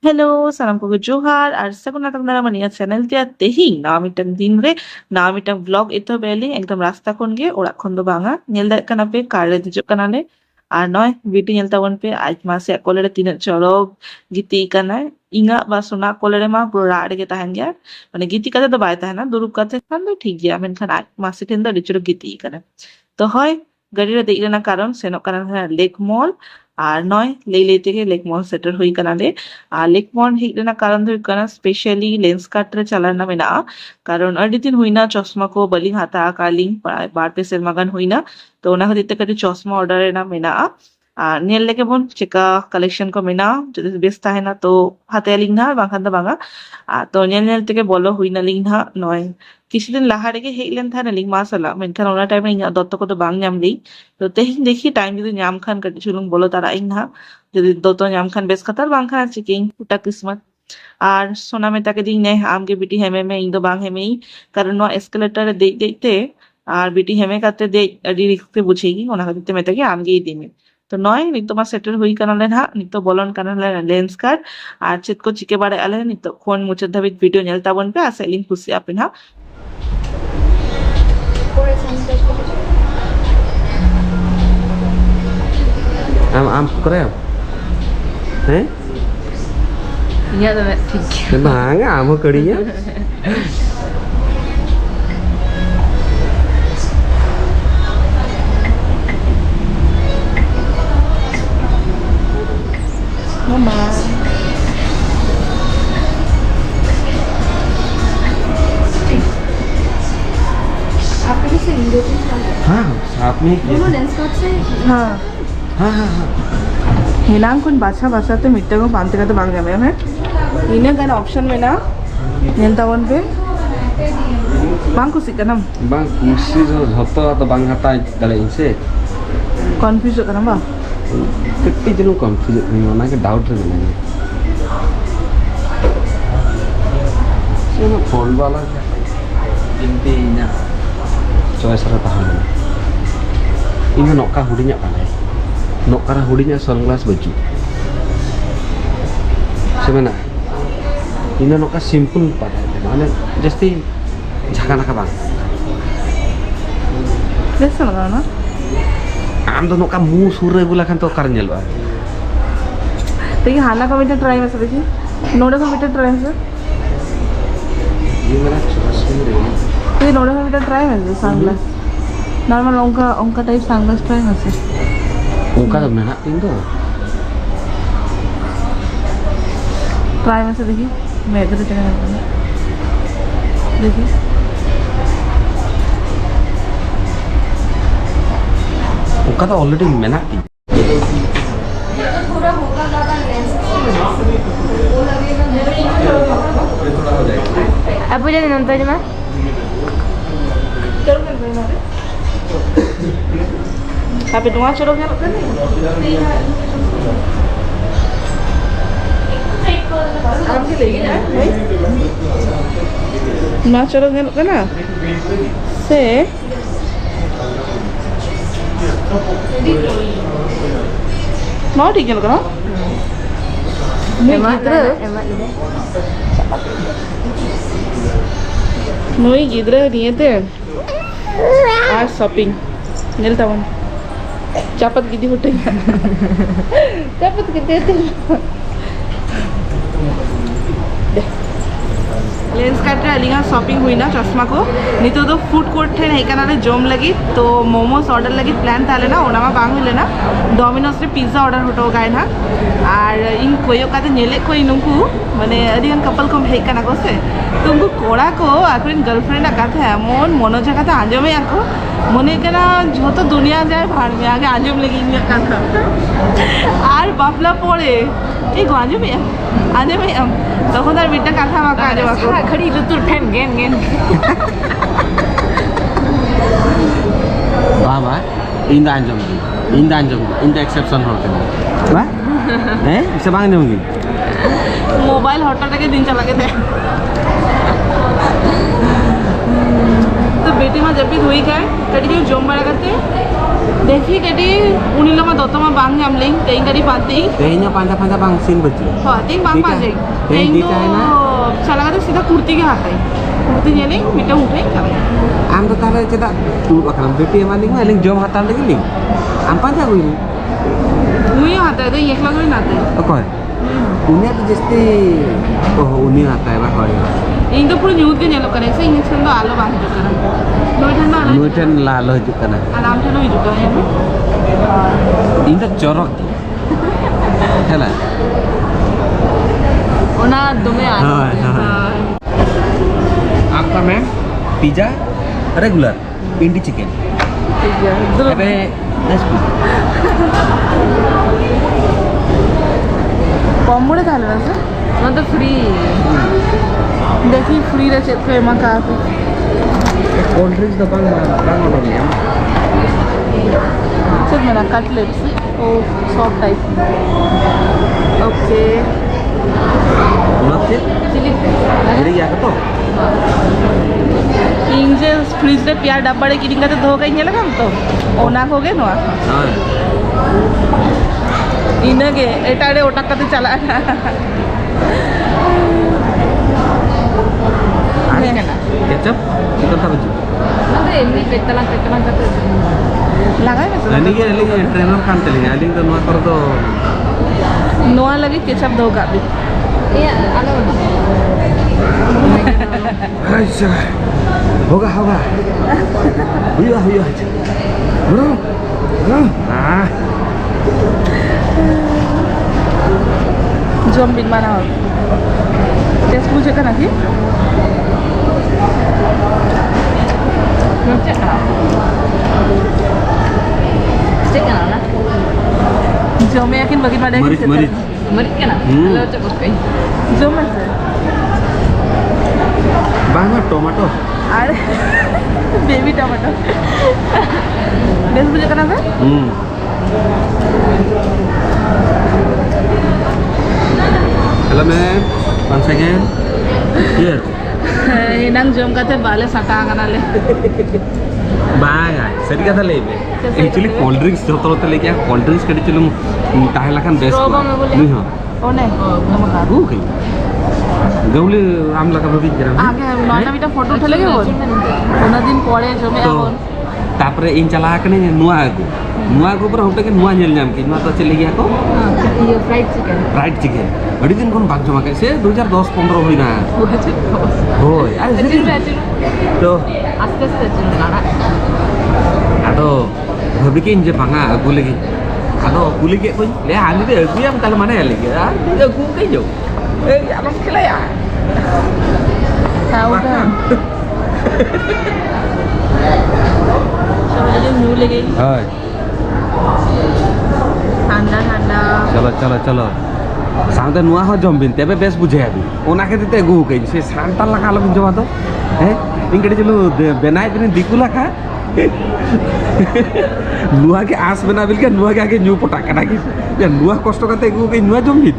Hello, salam ko Johar ar sa ko natang naman niya channel tia tehing na mitang din re na mitang vlog ito beling ekdom rasta kon ge orak kon do banga nyel da kana pe kare dijo kana le আর নয় বিটি nyel tabon pe aj mase kolere tinak chorok giti kana inga ba sona kolere ma puro ra ge tahan gya মানে giti kate do bai tahana durup kate kan do ঠিক gya menkan aj mase tin da dichoro giti kana তো হয় গাড়িটা দেখলে না কারণ সেনক kana lake মল আর নয় লেই থেকে লেক মল সেটেল হুই kana le লেক মল হিক na karon do kana specially lens card re chalan na mena karon adi din huina chosma ko baling hata kaling bar pe sel magan huina तो ona khatir te kati chosma order na mena niel leke bon cheka collection ko mena jodi best tahe na to hate ling na bangkhan da banga to niel teke bolo huina ling na noy কিছুদিন লাহা রেগে হেইলেন থানে link মাসালা মেনখান ওনা টাইমে ইংা দত্ত কত বাং ñam লেই তো তেহিং দেখি টাইম যদি ñam খান কাটি চুলুং বলো তারা ইং না যদি দত্ত ñam খান বেশ খাতার বাং খান আছে কিং উটা কিসমত আর সোনামে তাকে দিং নে আমকে বিটি হেমে মে ইং দো বাং হেমেই কারণ নো এসকেলেটরে দেই দেইতে আর বিটি হেমে কাতে দেই আদি রিক্সে বুঝেগি ওনা খাতিতে মেতাকে আমগেই দিমে তো নয় নিতো মা সেটেল হুই কানালে না নিতো বলন কানালে লেন্স কার্ড আর চিতকো চিকে বারে আলে নিতো ফোন মুচে ধাবিত ভিডিও নেল তাবন পে আসে লিঙ্ক খুশি আপেন হা Am Korea. Eh? Iya tuh, ठीक. Bang, am kerinya. Mama. आपके भी से इंडो की हाँ, साथ में दोनों लेंस कार्ड से हाँ हाँ. हिलांग कुन बासा बासा तो मिट्टे को पांते का तो बांग जामे है इन्हें का ऑप्शन में ना नियंता वन पे बांग कुछ करना Bang, kursi जो होता तो bang hata dalam ini. Confuse करना बा कितनी जनों confuse नहीं होना कि doubt रहना है. Siapa fold वाला intinya choice rata hal. Ini nokka hudinya apa nih? Nokka hudinya sunglass baju. Sebenarnya ini nokka simple pada, mana just jangan nak bang. कैसा लगा ना Am तो नौका मुंह सूर्य बुला kan तो करने लो. तो ये हाना का मीटर ट्राई में से देखिए नोडा का मीटर ट्राई में से ये मेरा choice नहीं रहेगा. तो ये नोडा का मीटर ट्राई में से सनग्लास नॉर्मल उनका टाइप सनग्लास ट्राई में से उनका तो मेहनत तीन तो. ट्राई में से देखिए मैं इधर चले जाता हूँ देखिए उनका तो already मेहनत तीन. पूरा होगा ज़्यादा लेंस अब मुझे नंतर जो मैं Tapi tunggu coba kan Alam sih lagi kan? Nah coba kan na? Se Mau tinggal kan? emang emang Nui gidra niete আর শপিং নেল তাবন চাপাত গিদি হটে চাপাত গিদি হটে लेंस काटे अलिंगा शॉपिंग हुई ना चश्मा को नितो तो फूड कोर्ट थे हेकानारे जोम लगी तो मोमोस ऑर्डर लगी प्लान थाले ना ओनामा बांग हुई ना डोमिनोस रे पिज्जा ऑर्डर होटो गाय ना और इन कोयो काते नेले कोई नुंकु माने अदिगन कपल को हेकाना को से तो उनको कोड़ा को आखिर गर्लफ्रेंड काथे एमन मनोजा काते आंजमे आको मने केना যত दुनिया जाए भाड़ में आगे आंजम लगी इन कथा আর বাপলা পড়ে এই গো আंजमे তখন আর বিটটা কাঁথা মাকা আজে বাকো खड़ी लुतुर फैन गेन गेन Bapa, indah anjom gitu. Indah exception hotel. Bah? Bisa bangun mungkin. Mobile হঠাৎ দিন চালাকে দেয় तो बेटी माँ जब भी धोई खाए कटी जोम बड़ा करते Dekhi jadi uni lama dota mah bang jam ling, ting kadi pating. Tehnya panjang-panjang bang sin baju. Wah, ting bang Dika- panjang. Ting Ting dika na. tuh salah kata sida kurti ke hatai. Kurti nyeling, minta utai kan. Am to tahle cedak dulu akan bepi maling mah ling jom hatal lagi ling. Am panjang ini. Ui hatai tuh yek lagu natai. Oke. Unia tuh jadi oh uni hatai bah kau ini. Ing tuh pura nyut ke nyelok kan, saya ingin sendo alo bang hidup kan. Noi thanda alo. Nutan lalu hidup kana. Alam thanda hidup kan ya. Ini jorok di. Hela. Ona dome alo. Apa ma'am? Pizza regular, Indi chicken. Iya, itu. Tapi nice pizza. Pombo deh kalau rasa. Mata free. Dekhi free dah cek ke emang kafe. Cold drinks तो bang order लिया. सिर्फ मेरा cutlets ओ soft type okay Not it? Chili. Jadi ya to? ᱤᱧ ᱡᱮ fridge ᱨᱮ ᱯᱮᱭᱟ ᱰᱟᱵᱵᱟ ᱨᱮ ᱠᱤᱨᱤᱧ ᱠᱟᱛᱮ ᱫᱚᱦᱚ ᱠᱟᱜ ᱧᱮᱞ ᱟᱠᱟᱢ ᱛᱚ ᱚᱱᱟ ᱠᱚᱜᱮ ᱱᱚᱣᱟ ᱤᱱᱟᱹᱜᱮ ᱮᱴᱟᱜ ᱨᱮ ᱚᱴᱟᱠ ᱠᱟᱛᱮ ᱪᱟᱞᱟᱜᱼᱟ Kecap? Kita tak baju. Mata ini petalang kata. লাগাই মেছে Ini trainer kan teli. Aling tu nuat tu. নোয়া লাগে কেচাপ দো গাবি Iya, alo. Aisyah. Hoga. Huyah aja. Bro. Ah. জম বিন মানা হবে টেস্ট বুঝে কেন নাকি Macam apa? Cek kan lah. জমে এখন বাকি মাডে Marit. Merik kan? Hmm. Lo cek pakai. জম আছে Banyak tomato. আর বেবি টমেটো টেস্ট বুঝে কেন হবে Hello ma'am. Once again. Here. inang jom kate bale sata kanale Bye. Seri kata lebe. Actually cold drinks joto leke cold drinks kadi chulum tahela kan best. Coba मैं बोले। Nih ha. one नमस्कार Okay. Gaule amla ka bhabi kiram. আগে Nayana beta photo উঠে লাগে বল কোন দিন পরে জমে तो এখন तापरे इन चला कने नुआ आगु पर होटे के नुआ नेल जाम के नुआ तो चले गया को Iya fried chicken. Fried chicken अड़ी दिन कोन भाग जमा के से 2010-15 होइना होय आ Kecil. तो Aste kecil nara. आदो भबि के इंजे भांगा आगु लगी आदो कुली के कोई ले आनी दे आगु याम ताले माने लगी आ आगु के जो ए आलम के या tahu kan সবাই নিউ লেগে हाय ঠান্ডা चलो सामते नुआ हो जम बिन तेबे बेस बुझे अभी ओना के दिते गु के से सांता लगा लो जमा तो हैं इंगड़ी चलो बेनाय बिन दिकुला का नुआ के आस बना बिल के नुआ के आगे न्यू पटा कटा की या नुआ कष्ट करते गु के नुआ जम बिन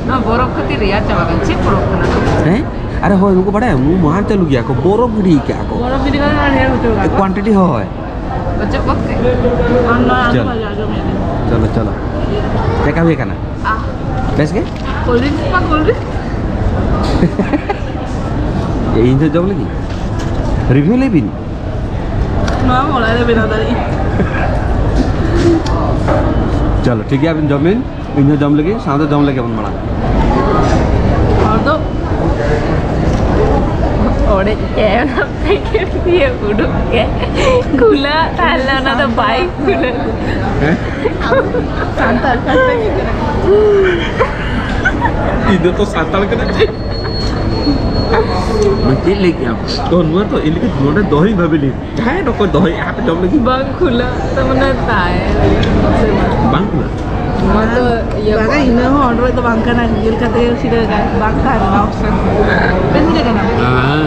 Nah borok ketir ya coba kan cek borok kena. हैं अरे हो नुको बड़ा मु महान चलू गया को बोरो गिरी क्या को গরম বিড়ি করে আর হের হতে হবে क्वांटिटी हो है Cek bot kayak. আর নয় চল। আলু ভাজা জমে चलो देखा भी करना আহ बेस के কোল্ড ড্রিঙ্কস পা কোল্ড ড্রিঙ্কস ये इन जम लगी रिव्यू ले बिन না বলা যাবে না দাঁড়ি चलो ठीक है अब जमीन इन जम लगी साथ जम लगे अपन बड़ा আর তো Ore kayak pikir dia duduk kayak gula thala na the bike gula. santal santal gitu itu tuh santal kena cik mesti lagi ya oh nuan tuh ini kan nuan dohi babili jangan dong kau dohi apa jam lagi Bang gula temen tay. bang lah Cuma tuh ya Baga ina ho order itu bangka na gil kate sida ga bangka na option ben sida ga na ah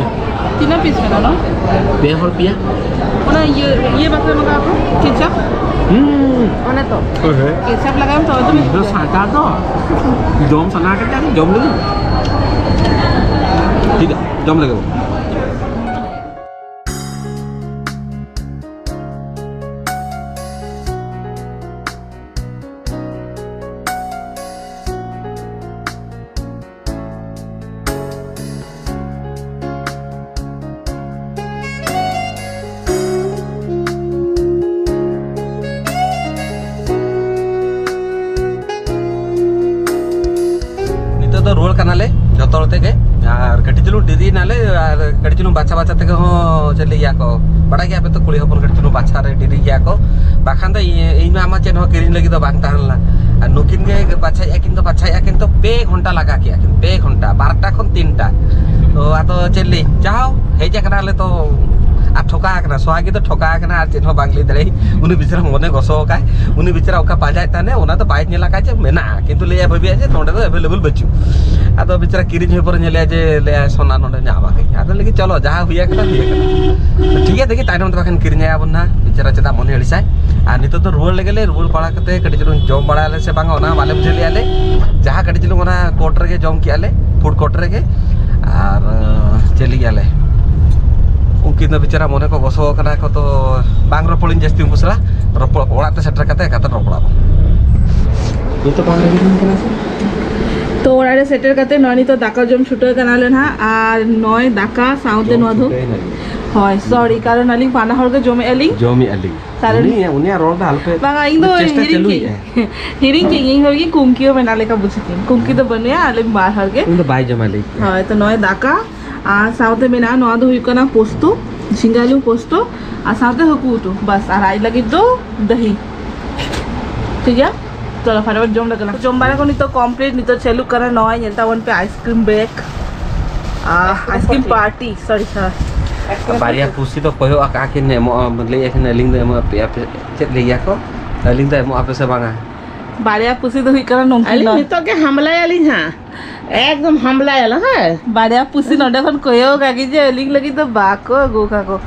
tina piece में ना biar hol biar ona ये बात में मगा ketchup mana tuh? oke ketchup लगाम तो तुम itu santal tuh jom sana kan jadi jom lagi tidak jom lagi तो रुआड़ कनाले जतो हर तेगे और कटी चलू डिरी नाले और कटी चलू बाछा बाछा तेगे हो चले गया को बड़ा गया पे तो कुड़ी हपन कटी चलू बाछा रे डिरी गया को बाखान तो इन आमा चेन हो किरिन लगी तो बांग ताहनला और नुकिन के बाछा या किन तो 2 घंटा लगा किया किन 2 घंटा 12टा खन 3टा तो आ तो चली जाओ हेजा कनाले तो आ ठोका कना सोहागी तो ठोका कना आ चेन हो बांगली दरे उनी बिचरा मने गसो का उनी बिचरा ओका पाजाय ताने ओना तो बाय नेला का जे मेना किंतु ले भाबिया जे नोडे तो अवेलेबल बचू आ तो बिचरा किरिन होय पर नेले जे ले सोना नोडे नामा के आ तो लगी चलो जहा हुया कना तो ठीक है देखि ताइनम तो बखन किरिन आया बना बिचरा चदा मने हड़िसाय आ नितो तो रुआड़ लगेले रुआड़ पड़ा कते कटी चलू जम बड़ाले से बांगा ओना बाले बुझे आले जहा कटी चलू ओना कोट रे जम कियाले फूड कोट रे के और चली गयाले उनकी तो बिचारा मने को गसो कना को तो बांग रोपलिन जस्ती उनको सला रोपड़ ओड़ाते सेटर कते कते रोपड़ा ये तो बांग रेगिन कना से तो ओड़ारे सेटर कते ननी तो दाका जम छुटो कनाले ना और नय दाका साउते नधु হয় সরি কারণ আলিং পানা হরগে জমে আলিং কারণ উনি রোড হালকে বাঙা ইং দো হিরিং কি ইং হরগে কুমকিও মেনালে কা বুঝিকিন কুমকি তো বনিয়া আলিং বার হরগে ইং তো বাই জমালি হয় তো নয় দাকা আর সাউতে মেনা নয় দো হুইকনা পোস্তো ঝিঙ্গালু পোস্তো আর সাউতে হকুটো বাস আর আই লাগি তো দহি ঠিক है चलो फटाफट जम लगना जम बारा को नहीं तो कंप्लीट नहीं तो चलू करा नॉय नेता वन पे ice cream break ice cream party sorry sir बारिया पुसी तो कोयो आका के ने मतलब एक ने लिंग दे म पे चेत ले या को लिंग दे म आपे से बांगा बारिया पुसी तो हुई करा नोंकी अली नितो के हमला आली हां एकदम हमला आला है बारिया पुसी नडे खन कोयो काकी जे लिंग लगी तो बाको गोका को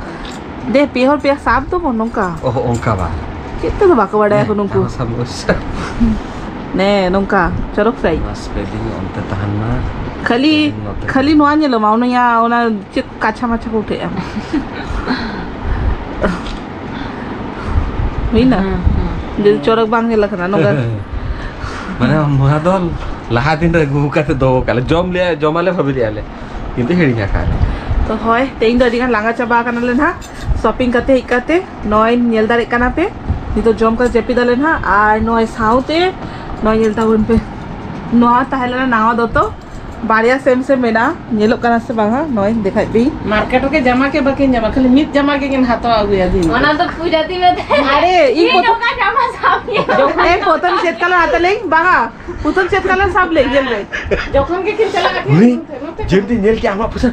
दे पेहर पे साफ तो नोंका ओह ओंका बा कितना तो बाको बड़ा है नोंको सब बस ने नोंका चरक साई बस पेलिंग onte tahanna खाली खाली नोआन्य लो माउनो या ओना चे काछा माछा को उठे मीना जे चरक बांगे लखना नोगा माने मोहा दल लाहा दिन रे गु काते दो काले जमाले भाबि आले किंतु हेडिया का तो होय तेइन दरिगा लांगा चाबा कनाले ना शॉपिंग करते हिकाते नय नेल दारे कना पे नि तो जम कर जेपी दले ना आर नय साउते नय नेलता वन पे नोआ ताहेला नावा दतो बारिया सेम से मेना नेलो कना से बांगा नय देखाय बी मार्केट के जमा के बके जमा खाली मिट जमा के किन हातो आगु या दिन ওনা তো পূজাতি মেতে अरे ई এই নৌকা জামা সামনে ए पोतन शेतकाला हाते ले बांगा पुतन शेतकाला साब ले जेल रे जोखन के किन चला Ui, jadi nyel ki ama pusa.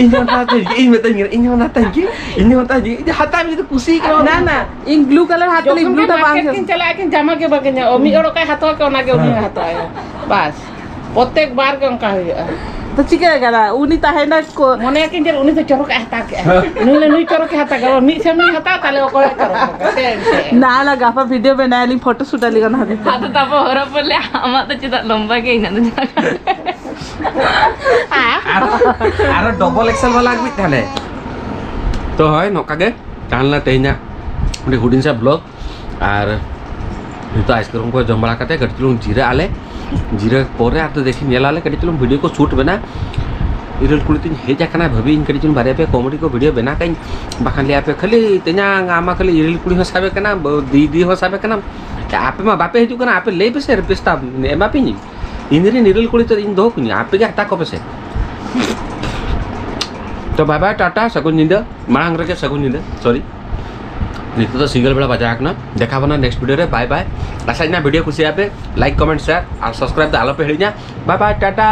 Ini mana tadi? Ini mata nyel. Ini mana tadi? Ini mana tadi? Ini hata itu kusi ना kalau. ना इन ब्लू कलर हाते ले जोखन ब्लू के ता मार्केट बांग किन चला किन जमा के बके ओ मी ओरो का हातो के ओना के उनी हातो आयो बस प्रत्येक बार के उनका हुआ तो चिके गला उनी ताहे ना को मने किन जर उनी तो चोरो का हाता के नुई चोरो के हाता के मी से मी हाता ताले ओको करो ना ना गाफा वीडियो बनाया ली फोटो शूट आली गना हाते হাতে তারপর হরা পড়লে আমার তো চিতা লম্বা কে না Ada double XL वाला भी थाले. तो है नौका के तानला तेना उन्हें हुडिन से ब्लॉग और itu आइसक्रीम को जमबड़ा करते कटिलुंग जीरा आले जीरा पोरे आते देखि नेला आले कटिलुंग वीडियो को शूट बना इरल कुलितिन हेजा कना भाबी इन कटिलुंग बारे पे कॉमेडी को वीडियो बना कई बाखान ले आपे खाली तेना आमा खाली इरल कुली हसाबे कना दीदी हसाबे कना आपे मा बापे हिजु कना आपे ले बेसे पेस्ता एमा पिनी इनरी निरल कुली तो इन दो कुनी आपे के हता को पेसे तो बाय बाय टाटा सगुन निंदा मांग रके सगुन निंदा सॉरी नित्य तो सिंगल बेड़ा बजा ना देखा बना नेक्स्ट वीडियो रे बाय बाय आशा वीडियो खुशी आपे लाइक कमेंट शेयर और सब्सक्राइब तो आलो पे हिड़िया बाय बाय टाटा।